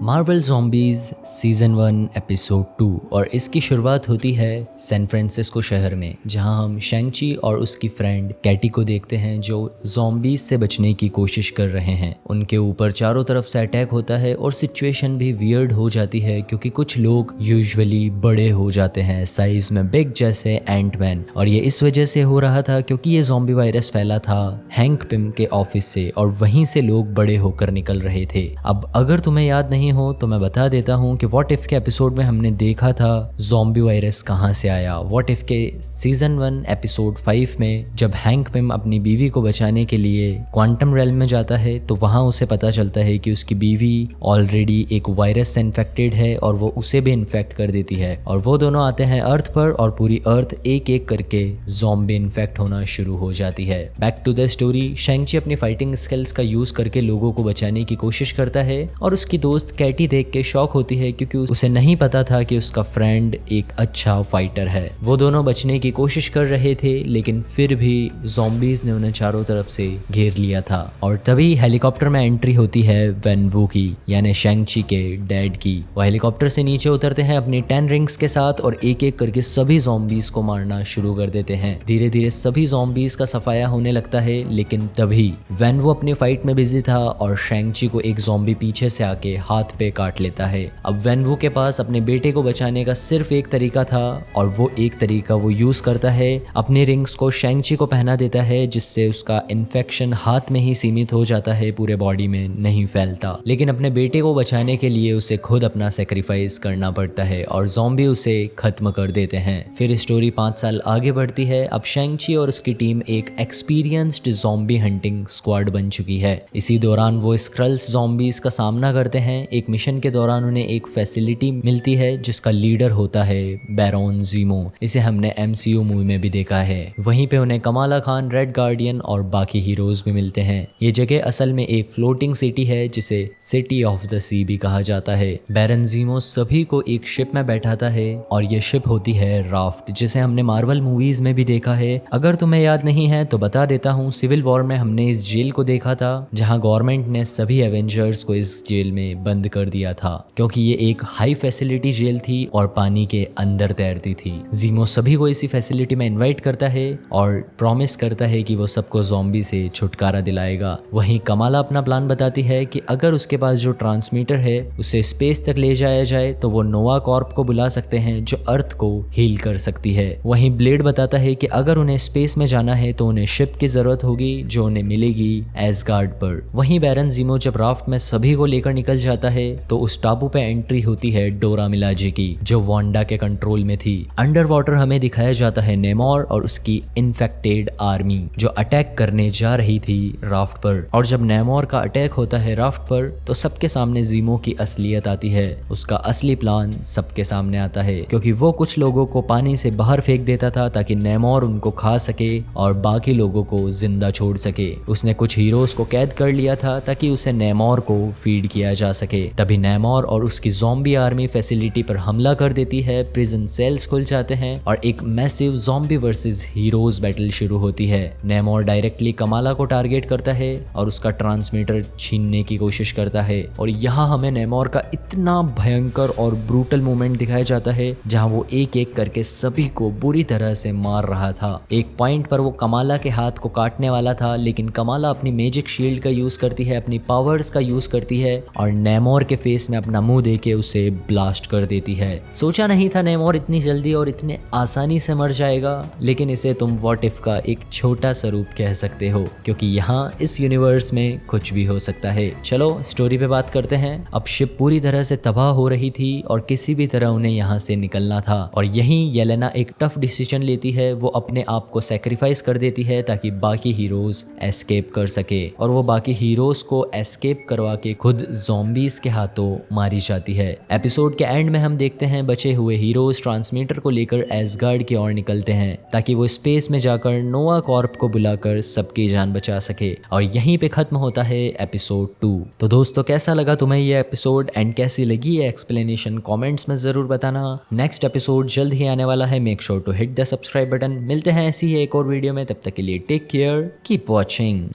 Marvel zombies season 1 episode 2 और इसकी शुरुआत होती है सैन फ्रांसिस्को शहर में, जहां हम शैंग-ची और उसकी फ्रेंड कैटी को देखते हैं जो ज़ॉम्बीज़ से बचने की कोशिश कर रहे हैं। उनके ऊपर चारों तरफ से अटैक होता है और सिचुएशन भी वियर्ड हो जाती है क्योंकि कुछ लोग यूजुअली बड़े हो जाते हैं साइज में, बिग जैसे एंटमैन, और ये इस वजह से हो रहा था क्योंकि ये ज़ॉम्बी वायरस फैला था हैंक पिम के ऑफिस से और वहीं से लोग बड़े होकर निकल रहे थे। अब अगर तुम्हें याद नहीं हो तो मैं बता देता हूँ कि व्हाट इफ के एपिसोड में हमने देखा था ज़ॉम्बी वायरस कहाँ से आया। व्हाट इफ के सीजन 1 एपिसोड 5 में जब हैंक पिम अपनी बीवी को बचाने के लिए क्वांटम रेल्म में जाता है तो वहाँ उसे पता चलता है कि उसकी बीवी ऑलरेडी एक वायरस से इन्फेक्टेड है और वो उसे भी इन्फेक्ट कर देती है और वो दोनों आते हैं अर्थ पर और पूरी अर्थ एक एक करके ज़ॉम्बी इन्फेक्ट होना शुरू हो जाती है। Back to the story, Shang Chi अपनी फाइटिंग स्किल्स का यूज करके लोगों को बचाने की कोशिश करता है और उसकी दोस्त कैटी देख के शॉक होती है क्योंकि उसे नहीं पता था कि उसका फ्रेंड एक अच्छा फाइटर है। वो दोनों बचने की कोशिश कर रहे थे लेकिन फिर भी ज़ॉम्बीज ने उन्हें चारों तरफ से घेर लिया था और तभी हेलीकॉप्टर में एंट्री होती है वेन वू की, यानी शैंग-ची के डैड की। वो हेलीकॉप्टर से नीचे उतरते हैं अपनी 10 रिंग्स के साथ और एक एक करके सभी ज़ॉम्बीज को मारना शुरू कर देते हैं। धीरे धीरे सभी ज़ॉम्बीज का सफाया होने लगता है लेकिन तभी वेन वू अपनी फाइट में बिजी था और शैंग-ची को एक ज़ॉम्बी पीछे से आके हाथ पे काट लेता है। अब वेन वू के पास अपने बेटे को बचाने का सिर्फ एक तरीका था और वो एक तरीका वो यूज करता है, अपनी रिंग्स को शैंग-ची को पहना देता है जिससे उसका इन्फेक्शन हाथ में ही सीमित हो जाता है, पूरे बॉडी में नहीं फैलता। लेकिन अपने बेटे को बचाने के लिए उसे खुद अपना सेक्रीफाइस करना पड़ता है और ज़ॉम्बी उसे खत्म कर देते हैं। फिर स्टोरी 5 साल आगे बढ़ती है। अब शैंग-ची और उसकी टीम एक एक्सपीरियंस्ड ज़ॉम्बी हंटिंग स्क्वाड बन चुकी है। इसी दौरान वो स्क्रल्स ज़ॉम्बीज का सामना करते हैं। एक मिशन के दौरान उन्हें एक फैसिलिटी मिलती है जिसका लीडर होता है बैरन ज़ीमो। इसे हमने MCU मूवी में भी देखा है। वहीं पे उन्हें कमाला खान, रेड गार्डियन और बाकी हीरोज भी मिलते हैं। ये जगह असल में एक फ्लोटिंग सिटी है जिसे सिटी ऑफ द सी भी कहा जाता है। बैरन ज़ीमो सभी को एक शिप में बैठाता है और ये शिप होती है राफ्ट, जिसे हमने मार्वल मूवीज में भी देखा है। अगर तुम्हें याद नहीं है तो बता देता हूँ, सिविल वॉर में हमने इस जेल को देखा था जहाँ गवर्नमेंट ने सभी एवेंजर्स को इस जेल में बंद कर दिया था क्योंकि ये एक हाई फैसिलिटी जेल थी और पानी के अंदर तैरती थी। ज़ीमो सभी को इसी फैसिलिटी में इनवाइट करता है और प्रॉमिस करता है कि वो सबको ज़ॉम्बी से छुटकारा दिलाएगा। वहीं कमाला अपना प्लान बताती है कि अगर उसके पास जो ट्रांसमीटर है उसे स्पेस तक ले जाया जाए तो वो नोवा कॉर्प को बुला सकते हैं जो अर्थ को हील कर सकती है। वहीं ब्लेड बताता है कि अगर उन्हें स्पेस में जाना है तो उन्हें शिप की जरूरत होगी जो उन्हें मिलेगी एसगार्ड पर। वहीं बैरन ज़ीमो जब राफ्ट में सभी को लेकर निकल जाता है तो उस टापू पे एंट्री होती है डोरा मिलाजे की जो वांडा के कंट्रोल में थी। अंडर वाटर हमें दिखाया जाता है नेमोर और उसकी इन्फेक्टेड आर्मी जो अटैक करने जा रही थी राफ्ट पर। और जब नेमोर का अटैक होता है राफ्ट पर तो सबके सामने ज़ीमो की असलियत आती है। उसका असली प्लान सबके सामने आता है क्योंकि वो कुछ लोगों को पानी से बाहर फेंक देता था ताकि नेमोर उनको खा सके और बाकी लोगों को जिंदा छोड़ सके। उसने कुछ हीरोज को कैद कर लिया था ताकि उसे नेमोर को फीड किया जा सके। तभी नेमोर और उसकी ज़ॉम्बी आर्मी फैसिलिटी पर हमला कर देती है। प्रिजन सेल्स खुल जाते हैं और एक massive zombie versus heroes battle शुरू होती है। नेमोर डायरेक्टली कमाला को टारगेट करता है और उसका ट्रांसमीटर छीनने की कोशिश करता है और यहाँ हमें नेमोर का इतना भयंकर और ब्रूटल मोमेंट दिखाया जाता है जहाँ वो एक एक करके सभी को बुरी तरह से मार रहा था। एक पॉइंट पर वो कमाला के हाथ को काटने वाला था लेकिन कमाला अपनी मैजिक शील्ड का यूज करती है, अपनी पावर्स का यूज करती है और नेमोर के फेस में अपना मुंह देके उसे ब्लास्ट कर देती है। सोचा नहीं था नेमोर इतनी जल्दी और इतने आसानी से मर जाएगा, लेकिन इसे तुम व्हाट इफ का एक छोटा सा रूप कह सकते हो क्योंकि यहाँ इस यूनिवर्स में कुछ भी हो सकता है। चलो स्टोरी पे बात करते हैं। अब शिप पूरी तरह से तबाह हो रही थी और किसी भी तरह उन्हें यहाँ से निकलना था और यहीं येलेना एक टफ डिसीजन लेती है। वो अपने आप को सेक्रीफाइस कर देती है ताकि बाकी हीरोज एस्केप कर सके और वो बाकी हीरोज को एस्केप करवा के खुद ज़ॉम्बीज के हाथों मारी जाती है। एपिसोड के एंड में हम देखते हैं बचे हुए हीरोज ट्रांसमीटर को लेकर एसगार्ड की ओर निकलते हैं ताकि वो स्पेस में जाकर नोवा कॉर्प को बुलाकर सबकी जान बचा सके और यहीं पे खत्म होता है एपिसोड 2। तो दोस्तों कैसा लगा तुम्हें ये एपिसोड एंड कैसी लगी ये एक्सप्लेनेशन कमेंट्स में जरूर बताना। नेक्स्ट एपिसोड जल्द ही आने वाला है। Make sure to hit the subscribe button. मिलते हैं ऐसी ही एक और वीडियो में, तब तक के लिए टेक केयर, कीप वॉचिंग।